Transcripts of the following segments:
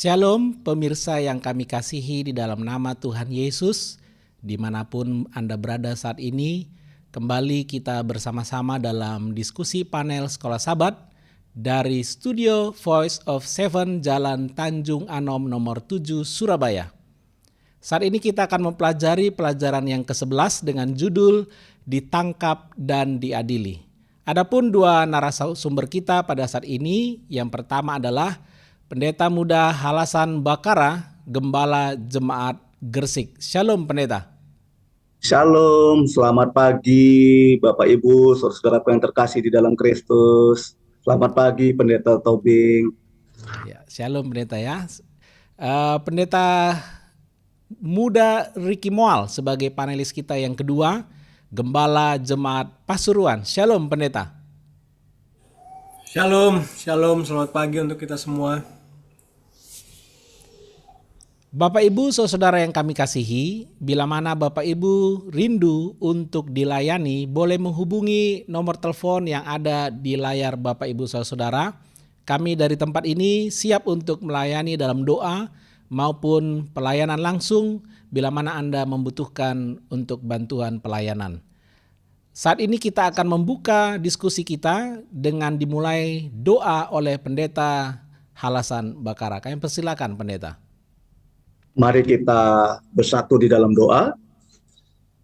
Shalom pemirsa yang kami kasihi di dalam nama Tuhan Yesus, dimanapun Anda berada saat ini, kembali kita bersama-sama dalam diskusi panel Sekolah Sabat dari Studio Voice of Seven Jalan Tanjung Anom nomor 7 Surabaya. Saat ini kita akan mempelajari pelajaran yang ke-11 dengan judul Ditangkap dan Diadili. Adapun dua narasumber kita pada saat ini, yang pertama adalah Pendeta Muda Halasan Bakara, Gembala Jemaat Gresik. Shalom Pendeta. Shalom, selamat pagi Bapak Ibu, saudara-saudaraku yang terkasih di dalam Kristus. Selamat pagi Pendeta Tobing. Ya, shalom Pendeta ya. Pendeta Muda Ricky Moal sebagai panelis kita yang kedua, Gembala Jemaat Pasuruan. Shalom Pendeta. Shalom, selamat pagi untuk kita semua. Bapak Ibu saudara yang kami kasihi, bila mana Bapak Ibu rindu untuk dilayani, boleh menghubungi nomor telepon yang ada di layar Bapak Ibu saudara. Kami dari tempat ini siap untuk melayani dalam doa maupun pelayanan langsung bila mana Anda membutuhkan untuk bantuan pelayanan. Saat ini kita akan membuka diskusi kita dengan dimulai doa oleh Pendeta Halasan Bakara. Kami persilakan Pendeta. Mari kita bersatu di dalam doa.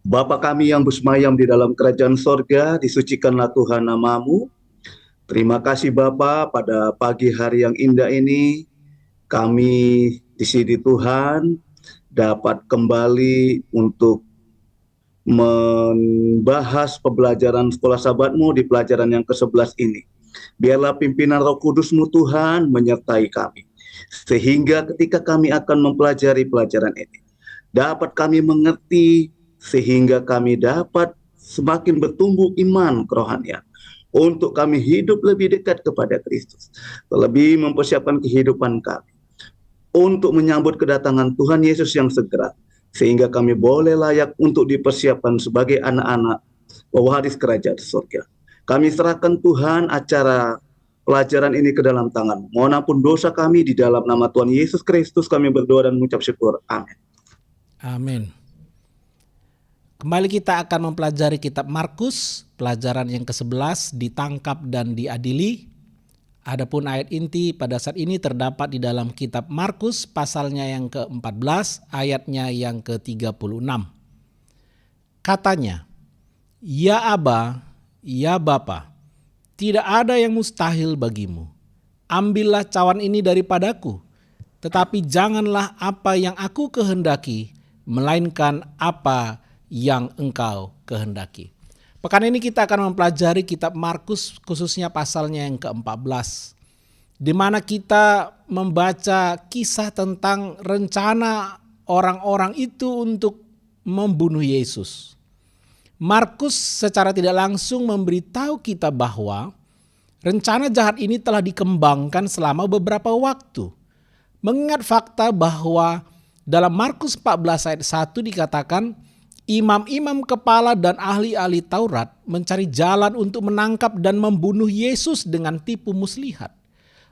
Bapa kami yang bersemayam di dalam kerajaan sorga, disucikanlah Tuhan nama-Mu. Terima kasih Bapa, pada pagi hari yang indah ini, kami di sini Tuhan dapat kembali untuk membahas pembelajaran sekolah sahabat-Mu di pelajaran yang ke-11 ini. Biarlah pimpinan Roh Kudus-Mu Tuhan menyertai kami. Sehingga ketika kami akan mempelajari pelajaran ini, dapat kami mengerti sehingga kami dapat semakin bertumbuh iman kerohanian untuk kami hidup lebih dekat kepada Kristus, lebih mempersiapkan kehidupan kami untuk menyambut kedatangan Tuhan Yesus yang segera, sehingga kami boleh layak untuk dipersiapkan sebagai anak-anak pewaris kerajaan surga. Kami serahkan Tuhan acara pelajaran ini ke dalam tangan. Mohon ampun dosa kami, di dalam nama Tuhan Yesus Kristus kami berdoa dan mengucap syukur. Amin. Amin. Kembali kita akan mempelajari kitab Markus, pelajaran yang ke-11, ditangkap dan diadili. Adapun ayat inti pada saat ini terdapat di dalam kitab Markus pasalnya yang ke-14, ayatnya yang ke-36. Katanya, "Ya Aba, ya Bapa, tidak ada yang mustahil bagimu. Ambillah cawan ini daripadaku, tetapi janganlah apa yang aku kehendaki, melainkan apa yang Engkau kehendaki." Pekan ini kita akan mempelajari kitab Markus, khususnya pasalnya yang ke-14, di mana kita membaca kisah tentang rencana orang-orang itu untuk membunuh Yesus. Markus secara tidak langsung memberitahu kita bahwa rencana jahat ini telah dikembangkan selama beberapa waktu. Mengingat fakta bahwa dalam Markus 14 ayat 1 dikatakan, imam-imam kepala dan ahli-ahli Taurat mencari jalan untuk menangkap dan membunuh Yesus dengan tipu muslihat.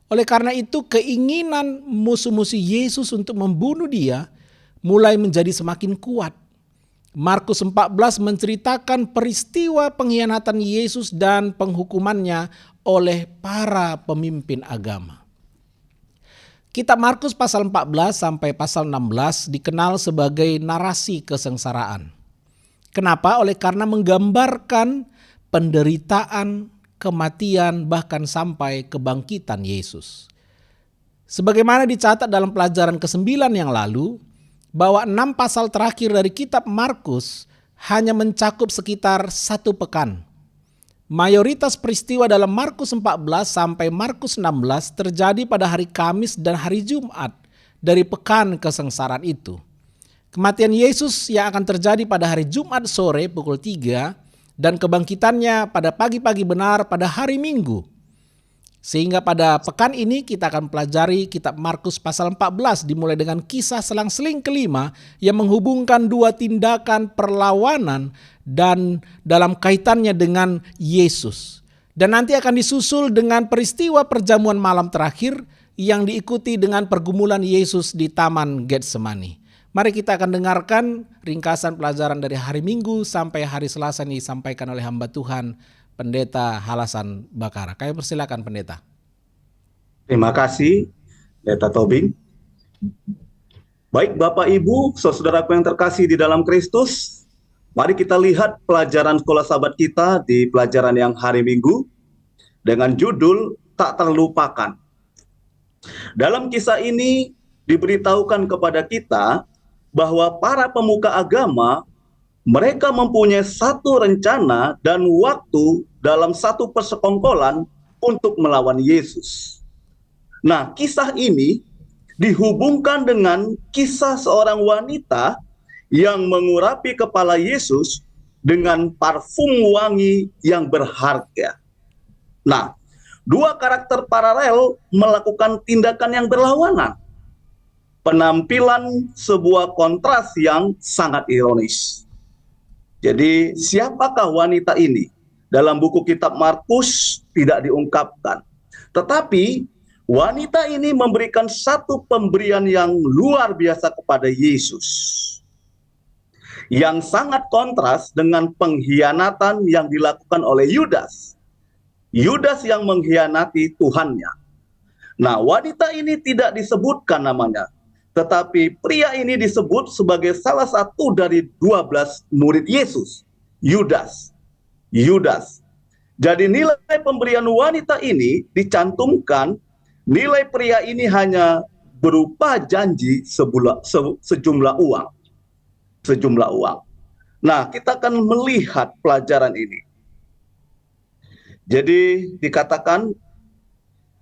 Oleh karena itu keinginan musuh-musuh Yesus untuk membunuh dia mulai menjadi semakin kuat. Markus 14 menceritakan peristiwa pengkhianatan Yesus dan penghukumannya oleh para pemimpin agama. Kitab Markus pasal 14 sampai pasal 16 dikenal sebagai narasi kesengsaraan. Kenapa? Karena menggambarkan penderitaan, kematian, bahkan sampai kebangkitan Yesus. Sebagaimana dicatat dalam pelajaran ke-9 yang lalu, bahwa 6 pasal terakhir dari kitab Markus hanya mencakup sekitar 1 pekan. Mayoritas peristiwa dalam Markus 14 sampai Markus 16 terjadi pada hari Kamis dan hari Jumat dari pekan kesengsaraan itu. Kematian Yesus yang akan terjadi pada hari Jumat sore pukul 3 dan kebangkitannya pada pagi-pagi benar pada hari Minggu. Sehingga pada pekan ini kita akan pelajari kitab Markus pasal 14 dimulai dengan kisah selang-seling kelima yang menghubungkan dua tindakan perlawanan dan dalam kaitannya dengan Yesus. Dan nanti akan disusul dengan peristiwa perjamuan malam terakhir yang diikuti dengan pergumulan Yesus di Taman Getsemani. Mari kita akan dengarkan ringkasan pelajaran dari hari Minggu sampai hari Selasa yang disampaikan oleh hamba Tuhan, Pendeta Halasan Bakara. Kami persilakan Pendeta. Terima kasih, Pendeta Tobing. Baik Bapak Ibu, saudaraku yang terkasih di dalam Kristus, mari kita lihat pelajaran sekolah sahabat kita di pelajaran yang hari Minggu dengan judul Tak Terlupakan. Dalam kisah ini diberitahukan kepada kita bahwa para pemuka agama mereka mempunyai satu rencana dan waktu dalam satu persekongkolan untuk melawan Yesus. Nah, kisah ini dihubungkan dengan kisah seorang wanita yang mengurapi kepala Yesus dengan parfum wangi yang berharga. Nah, dua karakter paralel melakukan tindakan yang berlawanan. Penampilan sebuah kontras yang sangat ironis. Jadi, siapakah wanita ini? Dalam buku kitab Markus tidak diungkapkan. Tetapi, wanita ini memberikan satu pemberian yang luar biasa kepada Yesus. Yang sangat kontras dengan pengkhianatan yang dilakukan oleh Yudas. Yudas yang mengkhianati Tuhannya. Nah, wanita ini tidak disebutkan namanya. Tetapi pria ini disebut sebagai salah satu dari 12 murid Yesus. Yudas. Jadi nilai pemberian wanita ini dicantumkan, nilai pria ini hanya berupa janji sejumlah uang. Nah, kita akan melihat pelajaran ini. Jadi dikatakan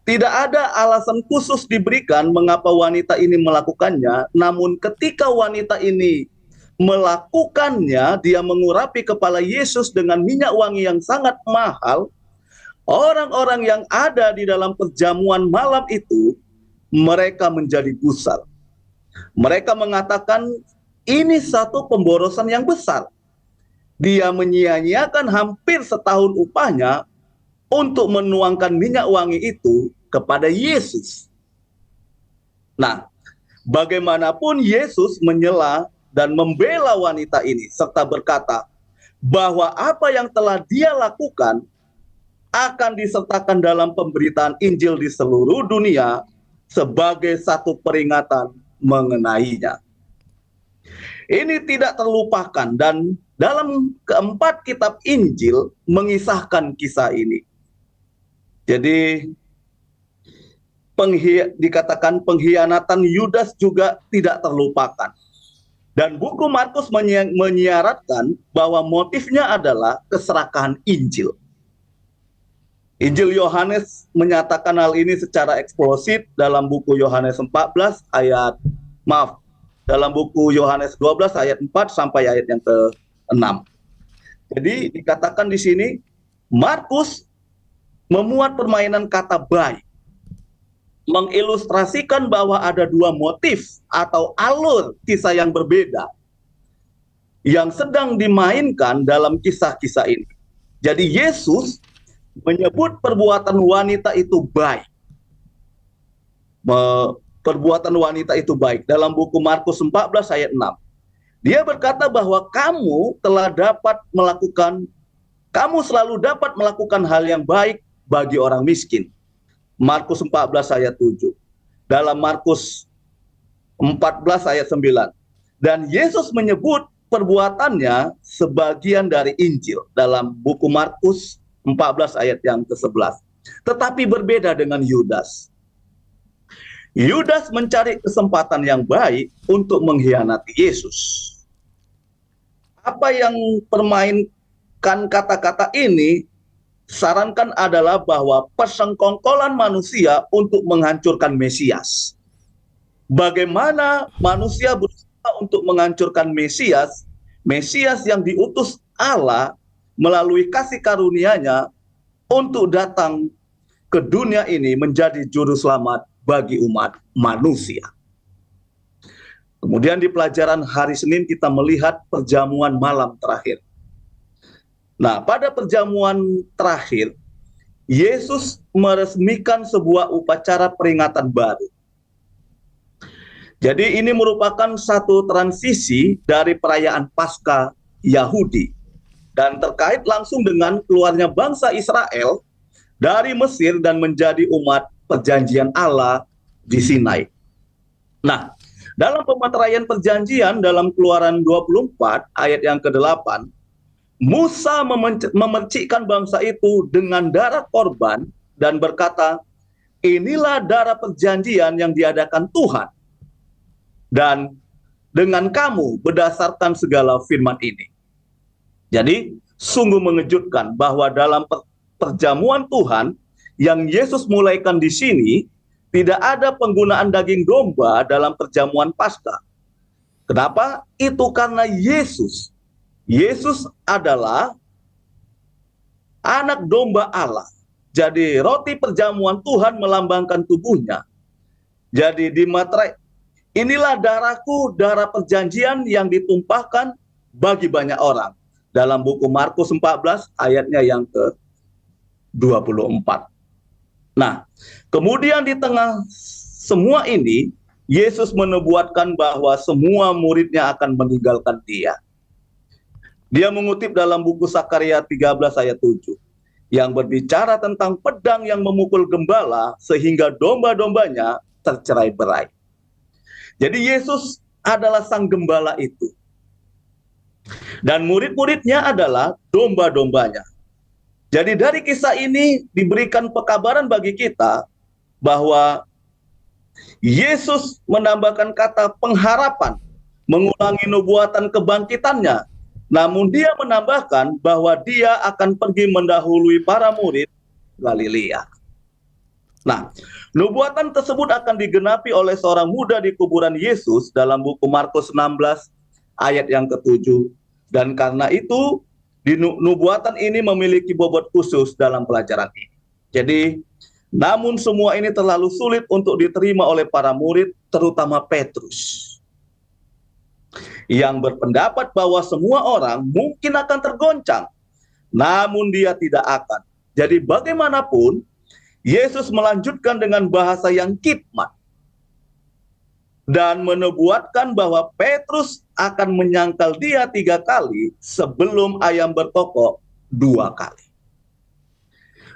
tidak ada alasan khusus diberikan mengapa wanita ini melakukannya, namun ketika wanita ini melakukannya, dia mengurapi kepala Yesus dengan minyak wangi yang sangat mahal. Orang-orang yang ada di dalam perjamuan malam itu, mereka menjadi gusar. Mereka mengatakan, ini satu pemborosan yang besar. Dia menyia-nyiakan hampir setahun upahnya untuk menuangkan minyak wangi itu kepada Yesus. Nah, bagaimanapun Yesus menyela dan membela wanita ini, serta berkata bahwa apa yang telah dia lakukan akan disertakan dalam pemberitaan Injil di seluruh dunia sebagai satu peringatan mengenainya. Ini tidak terlupakan dan dalam keempat kitab Injil mengisahkan kisah ini. Jadi dikatakan pengkhianatan Yudas juga tidak terlupakan. Dan buku Markus menyiaratkan bahwa motifnya adalah keserakahan Injil. Injil Yohanes menyatakan hal ini secara eksplisit dalam buku Yohanes 14 dalam buku Yohanes 12 ayat 4 sampai ayat yang ke-6. Jadi dikatakan di sini Markus memuat permainan kata baik, mengilustrasikan bahwa ada dua motif atau alur kisah yang berbeda yang sedang dimainkan dalam kisah-kisah ini. Jadi Yesus menyebut perbuatan wanita itu baik. Perbuatan wanita itu baik dalam buku Markus 14 ayat 6. Dia berkata bahwa kamu selalu dapat melakukan hal yang baik bagi orang miskin. Markus 14 ayat 7. Dalam Markus 14 ayat 9. Dan Yesus menyebut perbuatannya sebagian dari Injil dalam buku Markus 14 ayat yang ke-11. Tetapi berbeda dengan Yudas. Yudas mencari kesempatan yang baik untuk mengkhianati Yesus. Apa yang permainkan kata-kata ini sarankan adalah bahwa persekongkolan manusia untuk menghancurkan Mesias. Bagaimana manusia berusaha untuk menghancurkan Mesias yang diutus Allah melalui kasih karunia-Nya untuk datang ke dunia ini menjadi juru selamat bagi umat manusia. Kemudian di pelajaran hari Senin kita melihat perjamuan malam terakhir. Nah, pada perjamuan terakhir, Yesus meresmikan sebuah upacara peringatan baru. Jadi ini merupakan satu transisi dari perayaan Paskah Yahudi dan terkait langsung dengan keluarnya bangsa Israel dari Mesir dan menjadi umat perjanjian Allah di Sinai. Nah, dalam pemeteraian perjanjian dalam Keluaran 24 ayat yang ke-8, Musa memercikkan bangsa itu dengan darah korban dan berkata, inilah darah perjanjian yang diadakan Tuhan dan dengan kamu berdasarkan segala firman ini. Jadi sungguh mengejutkan bahwa dalam perjamuan Tuhan yang Yesus mulaikan di sini tidak ada penggunaan daging domba dalam perjamuan Paskah. Kenapa? Itu karena Yesus adalah anak domba Allah. Jadi roti perjamuan Tuhan melambangkan tubuhnya. Jadi di materai, inilah darahku, darah perjanjian yang ditumpahkan bagi banyak orang. Dalam buku Markus 14 ayatnya yang ke-24. Nah, kemudian di tengah semua ini, Yesus menubuatkan bahwa semua muridnya akan meninggalkan dia. Dia mengutip dalam buku Sakaria 13 ayat 7 yang berbicara tentang pedang yang memukul gembala sehingga domba-dombanya tercerai-berai. Jadi Yesus adalah sang gembala itu. Dan murid-muridnya adalah domba-dombanya. Jadi dari kisah ini diberikan pekabaran bagi kita bahwa Yesus menambahkan kata pengharapan, mengulangi nubuatan kebangkitannya. Namun dia menambahkan bahwa dia akan pergi mendahului para murid Galilea. Nah, nubuatan tersebut akan digenapi oleh seorang muda di kuburan Yesus dalam buku Markus 16 ayat yang ke-7. Dan karena itu, nubuatan ini memiliki bobot khusus dalam pelajaran ini. Jadi, namun semua ini terlalu sulit untuk diterima oleh para murid, terutama Petrus, yang berpendapat bahwa semua orang mungkin akan tergoncang, namun dia tidak akan. Jadi bagaimanapun, Yesus melanjutkan dengan bahasa yang hikmat dan menubuatkan bahwa Petrus akan menyangkal dia 3 kali sebelum ayam berkokok 2 kali.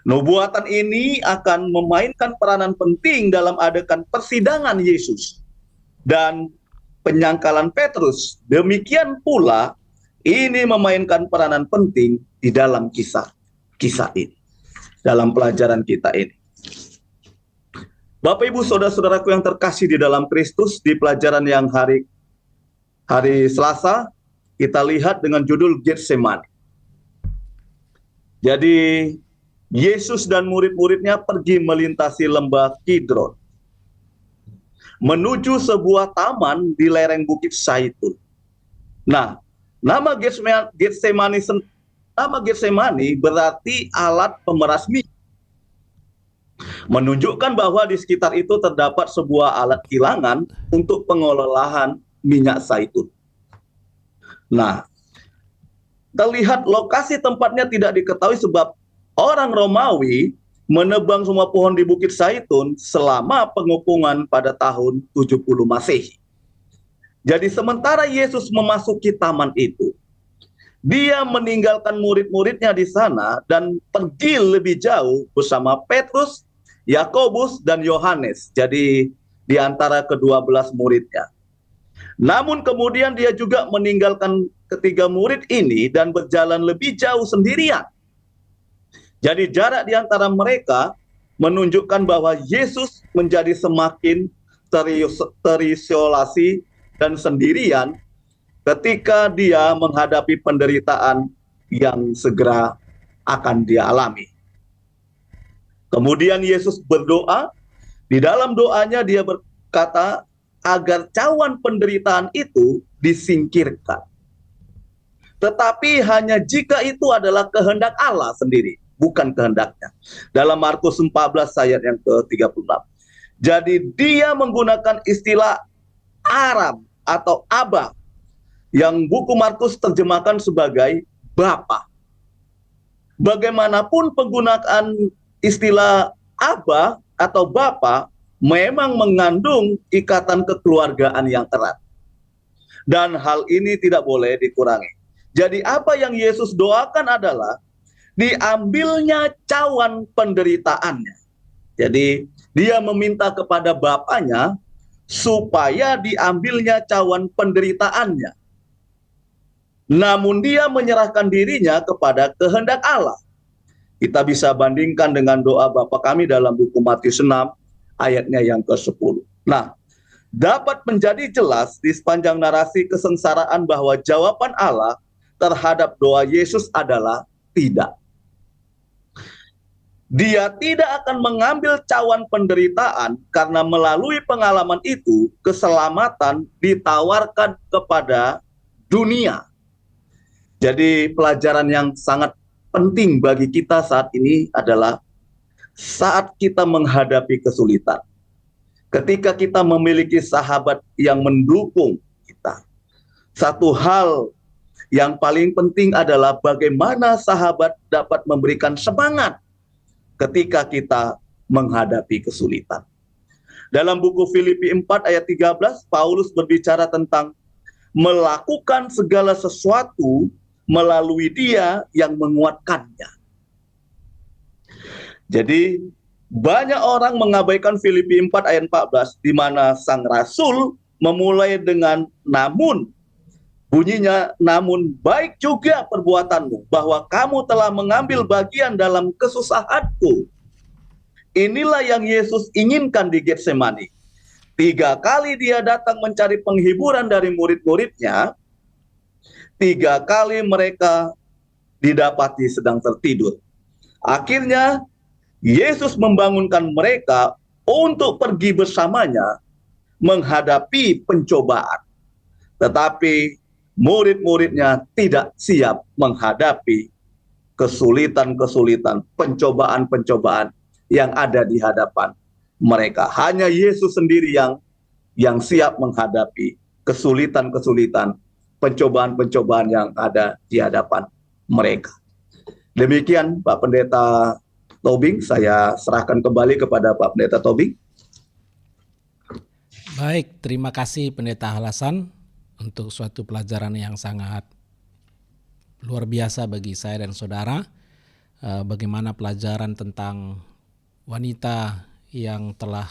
Nubuatan ini akan memainkan peranan penting dalam adegan persidangan Yesus dan penyangkalan Petrus. Demikian pula ini memainkan peranan penting di dalam kisah ini, dalam pelajaran kita ini. Bapak Ibu saudara-saudaraku yang terkasih di dalam Kristus, di pelajaran yang hari Selasa kita lihat dengan judul Getsemani. Jadi Yesus dan murid-muridnya pergi melintasi lembah Kidron menuju sebuah taman di lereng Bukit Zaitun. Nah, nama Getsemani berarti alat pemeras minyak, menunjukkan bahwa di sekitar itu terdapat sebuah alat kilangan untuk pengolahan minyak zaitun. Nah, terlihat lokasi tempatnya tidak diketahui sebab orang Romawi menebang semua pohon di Bukit Zaitun selama pengepungan pada tahun 70 Masehi. Jadi sementara Yesus memasuki taman itu, dia meninggalkan murid-muridnya di sana dan pergi lebih jauh bersama Petrus, Yakobus, dan Yohanes. Jadi di antara ke-12 muridnya. Namun kemudian dia juga meninggalkan ketiga murid ini dan berjalan lebih jauh sendirian. Jadi jarak di antara mereka menunjukkan bahwa Yesus menjadi semakin terisolasi dan sendirian ketika dia menghadapi penderitaan yang segera akan dia alami. Kemudian Yesus berdoa, di dalam doanya dia berkata agar cawan penderitaan itu disingkirkan. Tetapi hanya jika itu adalah kehendak Allah sendiri, bukan kehendaknya. Dalam Markus 14 ayat yang ke-36. Jadi dia menggunakan istilah Aram atau Abba yang buku Markus terjemahkan sebagai Bapa. Bagaimanapun penggunaan istilah Aba atau Bapa memang mengandung ikatan kekeluargaan yang erat. Dan hal ini tidak boleh dikurangi. Jadi apa yang Yesus doakan adalah diambilnya cawan penderitaannya. Jadi dia meminta kepada Bapaknya supaya diambilnya cawan penderitaannya. Namun dia menyerahkan dirinya kepada kehendak Allah. Kita bisa bandingkan dengan doa Bapa kami dalam buku Matius 6 ayatnya yang ke-10. Nah, dapat menjadi jelas di sepanjang narasi kesengsaraan bahwa jawaban Allah terhadap doa Yesus adalah tidak. Dia tidak akan mengambil cawan penderitaan karena melalui pengalaman itu keselamatan ditawarkan kepada dunia. Jadi pelajaran yang sangat penting bagi kita saat ini adalah saat kita menghadapi kesulitan. Ketika kita memiliki sahabat yang mendukung kita. Satu hal yang paling penting adalah bagaimana sahabat dapat memberikan semangat ketika kita menghadapi kesulitan. Dalam buku Filipi 4 ayat 13, Paulus berbicara tentang melakukan segala sesuatu melalui Dia yang menguatkannya. Jadi banyak orang mengabaikan Filipi 4 ayat 14 di mana sang rasul memulai dengan namun. Bunyinya, namun baik juga perbuatanmu, bahwa kamu telah mengambil bagian dalam kesusahanku. Inilah yang Yesus inginkan di Getsemani. 3 kali dia datang mencari penghiburan dari murid-muridnya. 3 kali mereka didapati sedang tertidur. Akhirnya, Yesus membangunkan mereka untuk pergi bersamanya menghadapi pencobaan. Tetapi murid-muridnya tidak siap menghadapi kesulitan-kesulitan, pencobaan-pencobaan yang ada di hadapan mereka. Hanya Yesus sendiri yang siap menghadapi kesulitan-kesulitan, pencobaan-pencobaan yang ada di hadapan mereka. Demikian Pak Pendeta Tobing, saya serahkan kembali kepada Pak Pendeta Tobing. Baik, terima kasih Pendeta Halasan untuk suatu pelajaran yang sangat luar biasa bagi saya dan saudara. Bagaimana pelajaran tentang wanita yang telah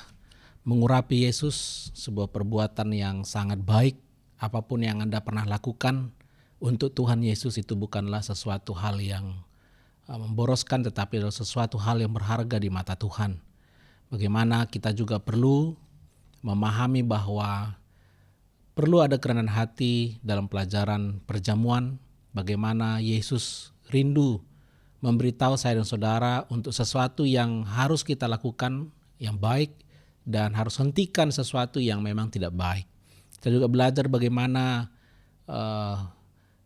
mengurapi Yesus, sebuah perbuatan yang sangat baik. Apapun yang Anda pernah lakukan untuk Tuhan Yesus itu bukanlah sesuatu hal yang memboroskan, tetapi adalah sesuatu hal yang berharga di mata Tuhan. Bagaimana kita juga perlu memahami bahwa perlu ada kerendahan hati dalam pelajaran perjamuan, bagaimana Yesus rindu memberitahu saya dan saudara untuk sesuatu yang harus kita lakukan yang baik dan harus hentikan sesuatu yang memang tidak baik. Kita juga belajar bagaimana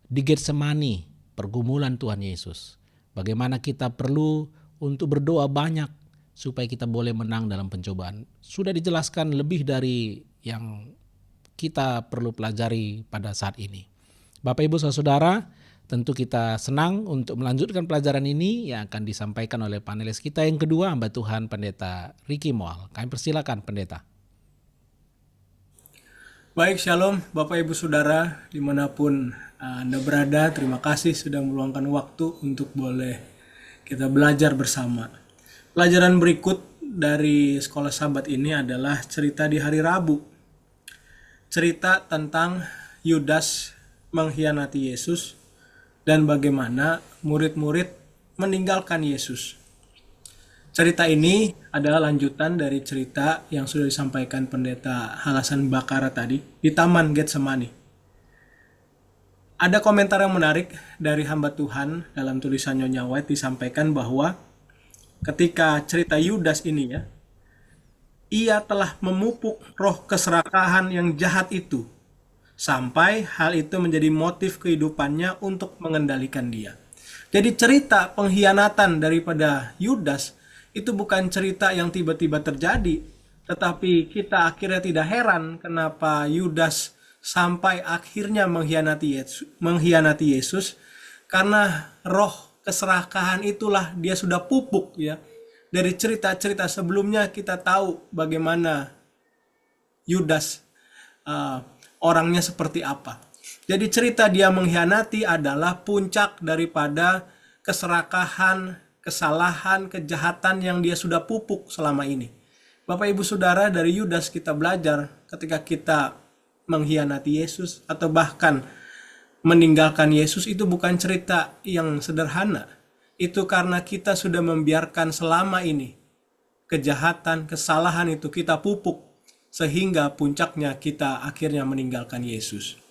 di Getsemani pergumulan Tuhan Yesus. Bagaimana kita perlu untuk berdoa banyak supaya kita boleh menang dalam pencobaan. Sudah dijelaskan lebih dari yang kita perlu pelajari pada saat ini. Bapak Ibu Saudara, tentu kita senang untuk melanjutkan pelajaran ini yang akan disampaikan oleh panelis kita yang kedua, hamba Tuhan Pendeta Ricky Moal. Kami persilakan Pendeta. Baik, Shalom Bapak Ibu Saudara dimanapun Anda berada. Terima kasih sudah meluangkan waktu untuk boleh kita belajar bersama. Pelajaran berikut dari Sekolah Sabat ini adalah cerita di hari Rabu. Cerita tentang Yudas mengkhianati Yesus dan bagaimana murid-murid meninggalkan Yesus. Cerita ini adalah lanjutan dari cerita yang sudah disampaikan Pendeta Halasan Bakara tadi di Taman Getsemani. Ada komentar yang menarik dari hamba Tuhan dalam tulisan Nyonya White disampaikan bahwa ketika cerita Yudas ini ia telah memupuk roh keserakahan yang jahat itu, sampai hal itu menjadi motif kehidupannya untuk mengendalikan dia. Jadi cerita pengkhianatan daripada Yudas itu bukan cerita yang tiba-tiba terjadi, tetapi kita akhirnya tidak heran kenapa Yudas sampai akhirnya mengkhianati Yesus, karena roh keserakahan itulah dia sudah pupuk Dari cerita-cerita sebelumnya kita tahu bagaimana Yudas orangnya seperti apa. Jadi cerita dia mengkhianati adalah puncak daripada keserakahan, kesalahan, kejahatan yang dia sudah pupuk selama ini. Bapak Ibu Saudara, dari Yudas kita belajar ketika kita mengkhianati Yesus atau bahkan meninggalkan Yesus, itu bukan cerita yang sederhana. Itu karena kita sudah membiarkan selama ini kejahatan, kesalahan itu kita pupuk sehingga puncaknya kita akhirnya meninggalkan Yesus.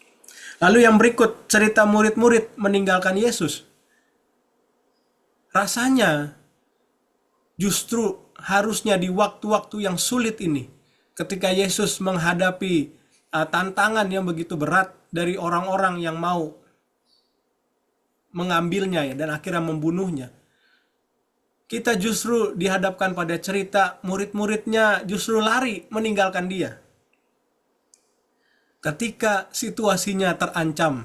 Lalu yang berikut, cerita murid-murid meninggalkan Yesus. Rasanya justru harusnya di waktu-waktu yang sulit ini, ketika Yesus menghadapi tantangan yang begitu berat dari orang-orang yang mau mengambilnya ya, dan akhirnya membunuhnya, kita justru dihadapkan pada cerita murid-muridnya justru lari meninggalkan dia. Ketika situasinya terancam,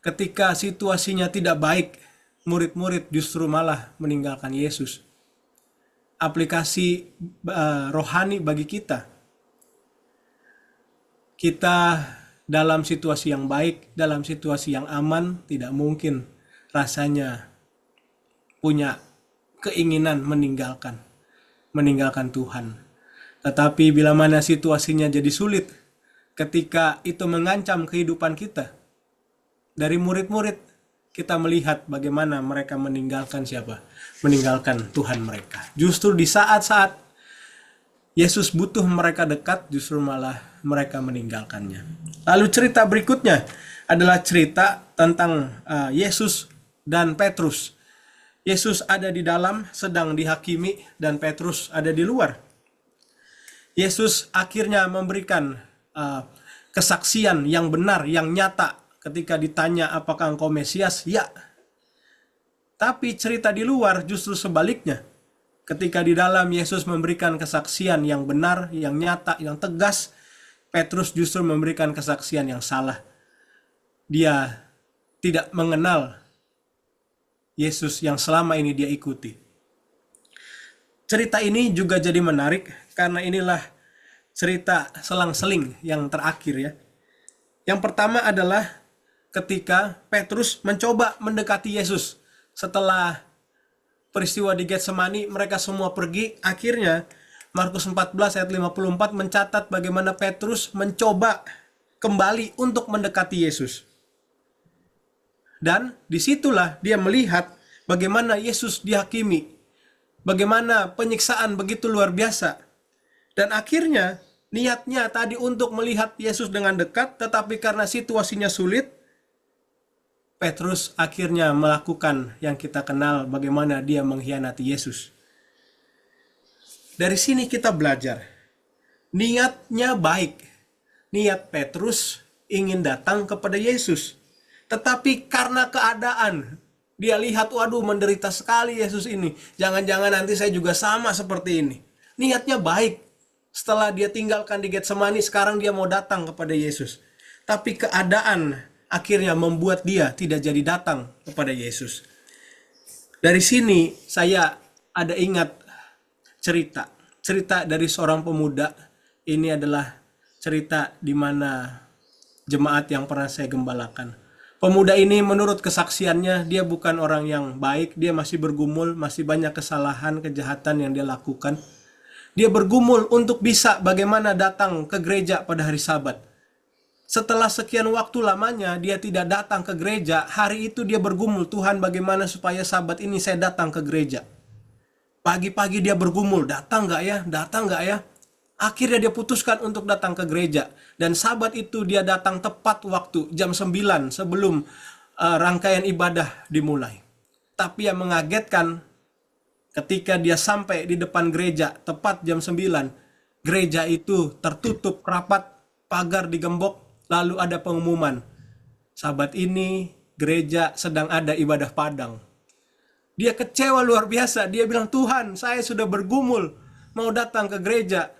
ketika situasinya tidak baik, murid-murid justru malah meninggalkan Yesus. Aplikasi rohani bagi kita. Kita dalam situasi yang baik, dalam situasi yang aman, tidak mungkin rasanya punya keinginan meninggalkan Tuhan. Tetapi bila mana situasinya jadi sulit, ketika itu mengancam kehidupan kita, dari murid-murid kita melihat bagaimana mereka meninggalkan siapa? Meninggalkan Tuhan mereka. Justru di saat-saat Yesus butuh mereka dekat, justru malah mereka meninggalkannya. Lalu cerita berikutnya adalah cerita tentang Yesus dan Petrus. Yesus ada di dalam sedang dihakimi dan Petrus ada di luar. Yesus akhirnya memberikan kesaksian yang benar, yang nyata ketika ditanya apakah engkau Mesias? Ya. Tapi cerita di luar justru sebaliknya. Ketika di dalam Yesus memberikan kesaksian yang benar, yang nyata, yang tegas, Petrus justru memberikan kesaksian yang salah. Dia tidak mengenal Yesus yang selama ini dia ikuti. Cerita ini juga jadi menarik karena inilah cerita selang-seling yang terakhir ya. Yang pertama adalah ketika Petrus mencoba mendekati Yesus. Setelah peristiwa di Getsemani, mereka semua pergi. Akhirnya Markus 14 ayat 54 mencatat bagaimana Petrus mencoba kembali untuk mendekati Yesus. Dan disitulah dia melihat bagaimana Yesus dihakimi. Bagaimana penyiksaan begitu luar biasa. Dan akhirnya niatnya tadi untuk melihat Yesus dengan dekat, tetapi karena situasinya sulit, Petrus akhirnya melakukan yang kita kenal bagaimana dia mengkhianati Yesus. Dari sini kita belajar, niatnya baik. Niat Petrus ingin datang kepada Yesus. Tetapi karena keadaan, dia lihat, waduh menderita sekali Yesus ini. Jangan-jangan nanti saya juga sama seperti ini. Niatnya baik. Setelah dia tinggalkan di Getsemani, sekarang dia mau datang kepada Yesus. Tapi keadaan akhirnya membuat dia tidak jadi datang kepada Yesus. Dari sini saya ada ingat cerita dari seorang pemuda. Ini adalah cerita di mana jemaat yang pernah saya gembalakan. Pemuda ini menurut kesaksiannya dia bukan orang yang baik, dia masih bergumul, masih banyak kesalahan, kejahatan yang dia lakukan. Dia bergumul untuk bisa bagaimana datang ke gereja pada hari Sabat. Setelah sekian waktu lamanya dia tidak datang ke gereja, hari itu dia bergumul, Tuhan bagaimana supaya Sabat ini saya datang ke gereja. Pagi-pagi dia bergumul, datang gak ya, datang gak ya. Akhirnya dia putuskan untuk datang ke gereja. Dan Sabat itu dia datang tepat waktu, jam 9 sebelum rangkaian ibadah dimulai. Tapi yang mengagetkan, ketika dia sampai di depan gereja tepat jam 9, gereja itu tertutup rapat, pagar digembok, lalu ada pengumuman. Sabat ini gereja sedang ada ibadah padang. Dia kecewa luar biasa, dia bilang, Tuhan saya sudah bergumul mau datang ke gereja.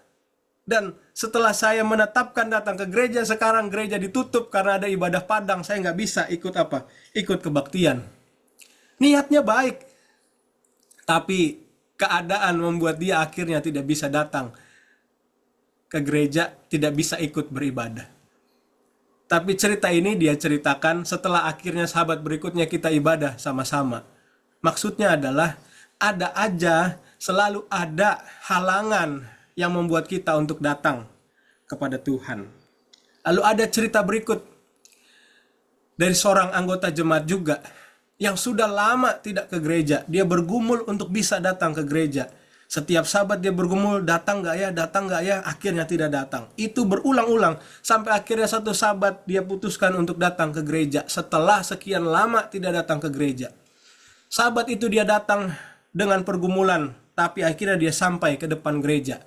Dan setelah saya menetapkan datang ke gereja, sekarang gereja ditutup karena ada ibadah padang. Saya nggak bisa ikut Ikut kebaktian. Niatnya baik. Tapi keadaan membuat dia akhirnya tidak bisa datang ke gereja, tidak bisa ikut beribadah. Tapi cerita ini dia ceritakan setelah akhirnya sahabat berikutnya kita ibadah sama-sama. Maksudnya adalah selalu ada halangan yang membuat kita untuk datang kepada Tuhan. Lalu ada cerita berikut dari seorang anggota jemaat juga yang sudah lama tidak ke gereja. Dia bergumul untuk bisa datang ke gereja. Setiap sahabat dia bergumul, datang gak ya, akhirnya tidak datang. Itu berulang-ulang sampai akhirnya satu sahabat dia putuskan untuk datang ke gereja setelah sekian lama tidak datang ke gereja. Sahabat itu dia datang dengan pergumulan, tapi akhirnya dia sampai ke depan gereja.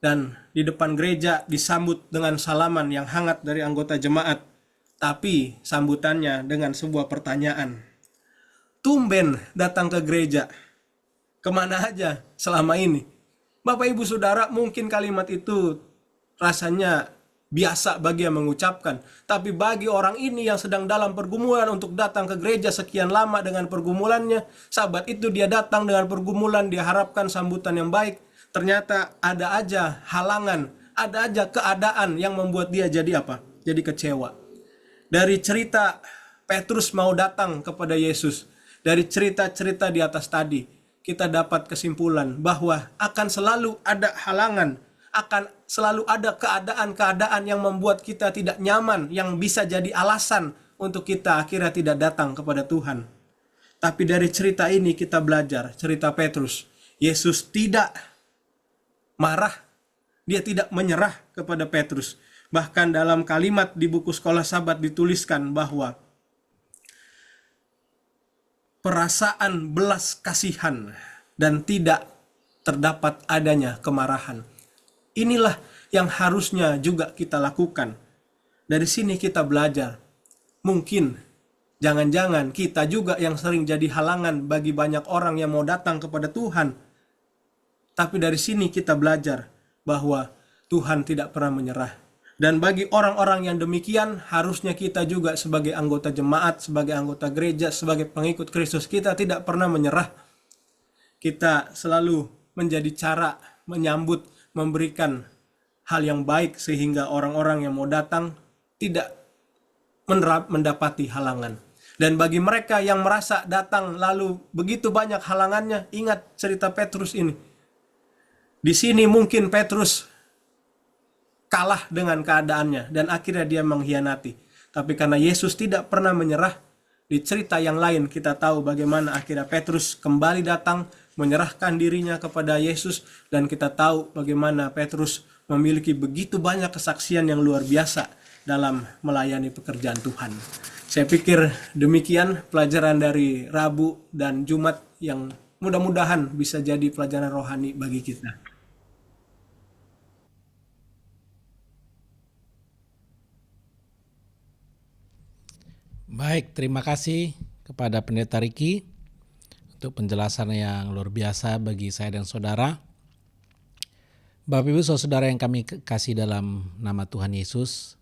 Dan di depan gereja disambut dengan salaman yang hangat dari anggota jemaat. Tapi sambutannya dengan sebuah pertanyaan. Tumben datang ke gereja. Kemana aja selama ini? Bapak Ibu Saudara, mungkin kalimat itu rasanya biasa bagi yang mengucapkan. Tapi bagi orang ini yang sedang dalam pergumulan untuk datang ke gereja sekian lama dengan pergumulannya, sahabat itu dia datang dengan pergumulan, dia harapkan sambutan yang baik. Ternyata ada aja halangan, ada aja keadaan yang membuat dia jadi apa? Jadi kecewa. Dari cerita Petrus mau datang kepada Yesus, dari cerita-cerita di atas tadi, kita dapat kesimpulan bahwa akan selalu ada halangan, akan selalu ada keadaan-keadaan yang membuat kita tidak nyaman, yang bisa jadi alasan untuk kita akhirnya tidak datang kepada Tuhan. Tapi dari cerita ini kita belajar, cerita Petrus, Yesus tidak marah, dia tidak menyerah kepada Petrus. Bahkan dalam kalimat di buku Sekolah Sabat dituliskan bahwa perasaan belas kasihan dan tidak terdapat adanya kemarahan. Inilah yang harusnya juga kita lakukan. Dari sini kita belajar. Mungkin jangan-jangan kita juga yang sering jadi halangan bagi banyak orang yang mau datang kepada Tuhan. Tapi dari sini kita belajar bahwa Tuhan tidak pernah menyerah. Dan bagi orang-orang yang demikian, harusnya kita juga sebagai anggota jemaat, sebagai anggota gereja, sebagai pengikut Kristus, kita tidak pernah menyerah. Kita selalu menjadi cara menyambut, memberikan hal yang baik sehingga orang-orang yang mau datang tidak mendapati halangan. Dan bagi mereka yang merasa datang lalu begitu banyak halangannya, ingat cerita Petrus ini. Di sini mungkin Petrus kalah dengan keadaannya dan akhirnya dia mengkhianati. Tapi karena Yesus tidak pernah menyerah, di cerita yang lain kita tahu bagaimana akhirnya Petrus kembali datang, menyerahkan dirinya kepada Yesus, dan kita tahu bagaimana Petrus memiliki begitu banyak kesaksian yang luar biasa dalam melayani pekerjaan Tuhan. Saya pikir demikian pelajaran dari Rabu dan Jumat yang mudah-mudahan bisa jadi pelajaran rohani bagi kita. Baik, terima kasih kepada Pendeta Riki untuk penjelasan yang luar biasa bagi saya dan saudara. Bapak Ibu saudara yang kami kasih dalam nama Tuhan Yesus,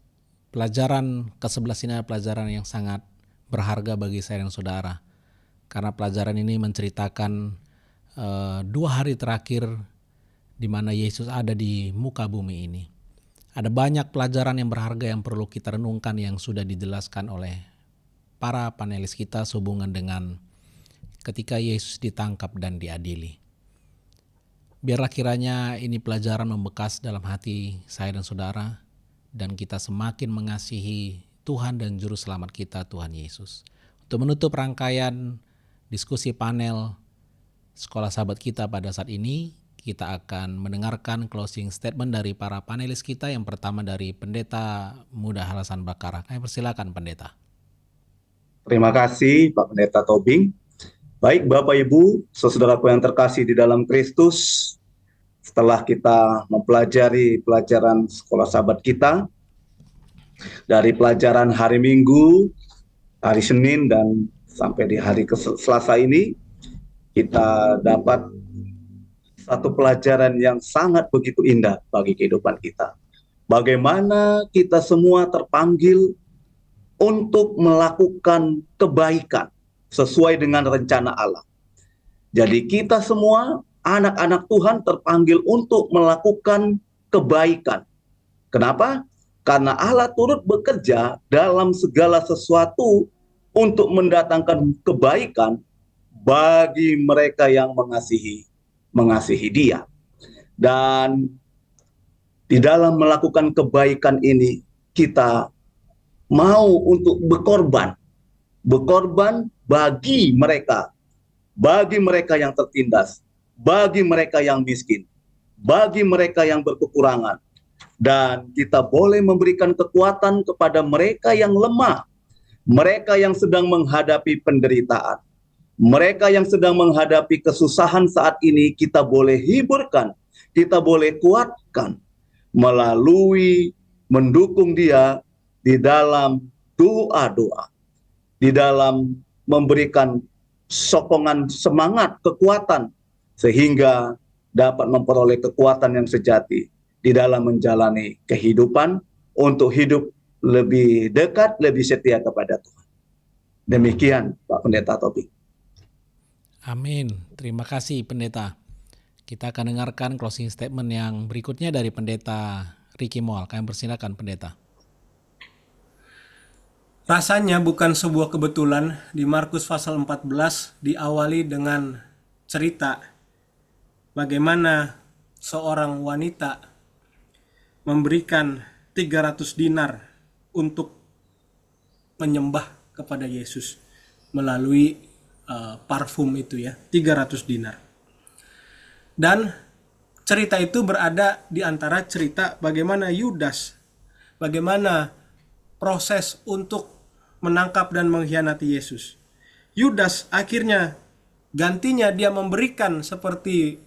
pelajaran ke-11 ini adalah pelajaran yang sangat berharga bagi saya dan saudara. Karena pelajaran ini menceritakan 2 hari terakhir di mana Yesus ada di muka bumi ini. Ada banyak pelajaran yang berharga yang perlu kita renungkan yang sudah dijelaskan oleh para panelis kita sehubungan dengan ketika Yesus ditangkap dan diadili. Biarlah kiranya ini pelajaran membekas dalam hati saya dan saudara, dan kita semakin mengasihi Tuhan dan Juru Selamat kita, Tuhan Yesus. Untuk menutup rangkaian diskusi panel Sekolah Sabat kita pada saat ini, kita akan mendengarkan closing statement dari para panelis kita. Yang pertama dari Pendeta Muda Halasan Bakara. Kami persilakan Pendeta. Terima kasih Pak Pendeta Tobing. Baik Bapak Ibu, saudaraku yang terkasih di dalam Kristus, setelah kita mempelajari pelajaran Sekolah Sabat kita, dari pelajaran hari Minggu, hari Senin, dan sampai di hari Selasa ini, kita dapat satu pelajaran yang sangat begitu indah bagi kehidupan kita. Bagaimana kita semua terpanggil untuk melakukan kebaikan sesuai dengan rencana Allah. Jadi kita semua anak-anak Tuhan terpanggil untuk melakukan kebaikan. Kenapa? Karena Allah turut bekerja dalam segala sesuatu untuk mendatangkan kebaikan bagi mereka yang mengasihi Dia. Dan di dalam melakukan kebaikan ini kita mau untuk berkorban bagi mereka yang tertindas, bagi mereka yang miskin, bagi mereka yang berkekurangan. Dan kita boleh memberikan kekuatan kepada mereka yang lemah, mereka yang sedang menghadapi penderitaan, mereka yang sedang menghadapi kesusahan saat ini. Kita boleh hiburkan, kita boleh kuatkan melalui mendukung dia di dalam doa-doa, di dalam memberikan sokongan semangat, kekuatan, sehingga dapat memperoleh kekuatan yang sejati di dalam menjalani kehidupan untuk hidup lebih dekat, lebih setia kepada Tuhan. Demikian Pak Pendeta Topik. Amin. Terima kasih Pendeta. Kita akan dengarkan closing statement yang berikutnya dari Pendeta Ricky Moal. Kami persilakan Pendeta. Rasanya bukan sebuah kebetulan di Markus pasal 14 diawali dengan cerita bagaimana seorang wanita memberikan 300 dinar untuk menyembah kepada Yesus melalui parfum itu ya, 300 dinar. Dan cerita itu berada di antara cerita bagaimana Yudas, bagaimana proses untuk menangkap dan mengkhianati Yesus. Yudas akhirnya gantinya dia memberikan seperti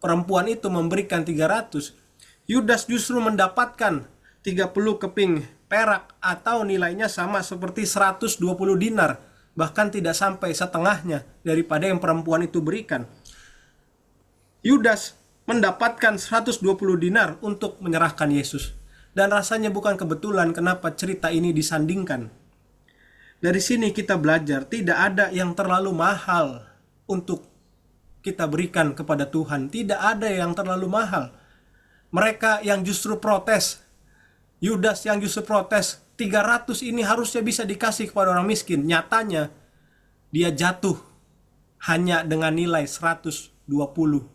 perempuan itu memberikan 300. Yudas justru mendapatkan 30 keping perak atau nilainya sama seperti 120 dinar. Bahkan tidak sampai setengahnya daripada yang perempuan itu berikan. Yudas mendapatkan 120 dinar untuk menyerahkan Yesus. Dan rasanya bukan kebetulan kenapa cerita ini disandingkan. Dari sini kita belajar tidak ada yang terlalu mahal untuk kita berikan kepada Tuhan. Tidak ada yang terlalu mahal. Mereka yang justru protes, Yudas yang justru protes, 300 ini harusnya bisa dikasih kepada orang miskin. Nyatanya dia jatuh hanya dengan nilai 120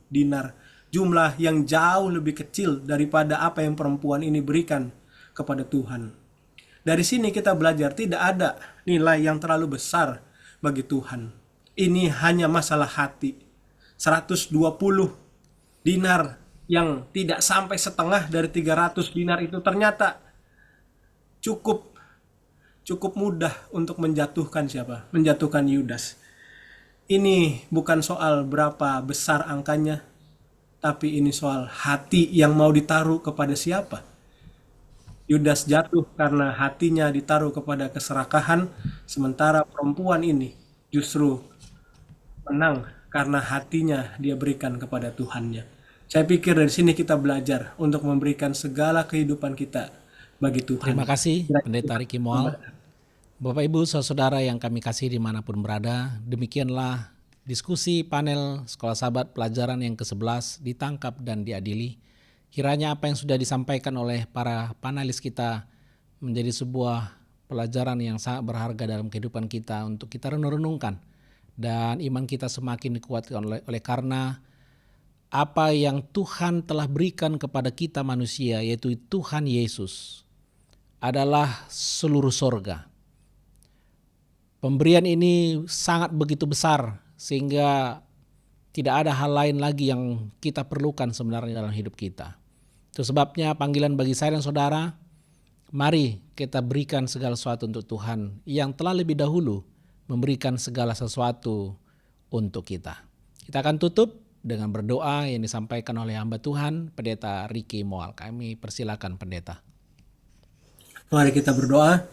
dinar. Jumlah yang jauh lebih kecil daripada apa yang perempuan ini berikan kepada Tuhan. Dari sini kita belajar tidak ada nilai yang terlalu besar bagi Tuhan. Ini hanya masalah hati. 120 dinar yang tidak sampai setengah dari 300 dinar itu ternyata cukup mudah untuk menjatuhkan siapa? Menjatuhkan Yudas. Ini bukan soal berapa besar angkanya, tapi ini soal hati yang mau ditaruh kepada siapa. Yudas jatuh karena hatinya ditaruh kepada keserakahan, sementara perempuan ini justru menang karena hatinya dia berikan kepada Tuhannya. Saya pikir dari sini kita belajar untuk memberikan segala kehidupan kita bagi Tuhan. Terima kasih Pendeta Ricky Moal. Bapak Ibu Saudara yang kami kasih dimanapun berada, demikianlah diskusi panel Sekolah Sahabat pelajaran yang ke-11 ditangkap dan diadili. Kiranya apa yang sudah disampaikan oleh para panelis kita menjadi sebuah pelajaran yang sangat berharga dalam kehidupan kita untuk kita renung-renungkan. Dan iman kita semakin dikuatkan oleh karena apa yang Tuhan telah berikan kepada kita manusia, yaitu Tuhan Yesus, adalah seluruh sorga. Pemberian ini sangat begitu besar sehingga tidak ada hal lain lagi yang kita perlukan sebenarnya dalam hidup kita. Itu sebabnya panggilan bagi saya dan saudara, mari kita berikan segala sesuatu untuk Tuhan yang telah lebih dahulu memberikan segala sesuatu untuk kita. Kita akan tutup dengan berdoa yang disampaikan oleh hamba Tuhan, Pendeta Ricky Moal. Kami persilakan Pendeta. Mari kita berdoa.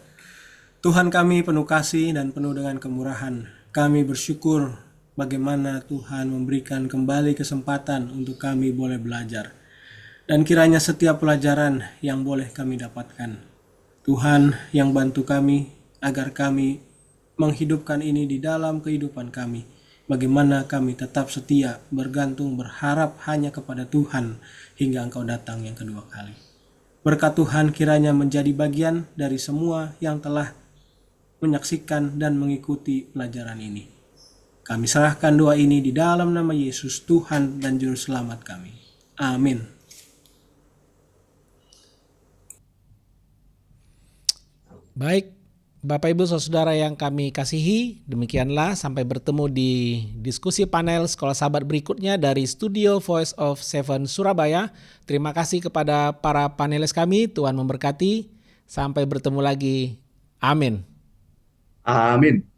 Tuhan kami penuh kasih dan penuh dengan kemurahan. Kami bersyukur bagaimana Tuhan memberikan kembali kesempatan untuk kami boleh belajar. Dan kiranya setiap pelajaran yang boleh kami dapatkan, Tuhan yang bantu kami agar kami menghidupkan ini di dalam kehidupan kami. bagaimana kami tetap setia, bergantung, berharap hanya kepada Tuhan hingga Engkau datang yang kedua kali. Berkat Tuhan kiranya menjadi bagian dari semua yang telah menyaksikan dan mengikuti pelajaran ini. Kami serahkan doa ini di dalam nama Yesus, Tuhan dan Juru Selamat kami. Amin. Baik, Bapak Ibu Saudara yang kami kasihi, demikianlah sampai bertemu di diskusi panel Sekolah Sahabat berikutnya dari Studio Voice of Seven Surabaya. Terima kasih kepada para panelis kami, Tuhan memberkati. Sampai bertemu lagi. Amin. Amin.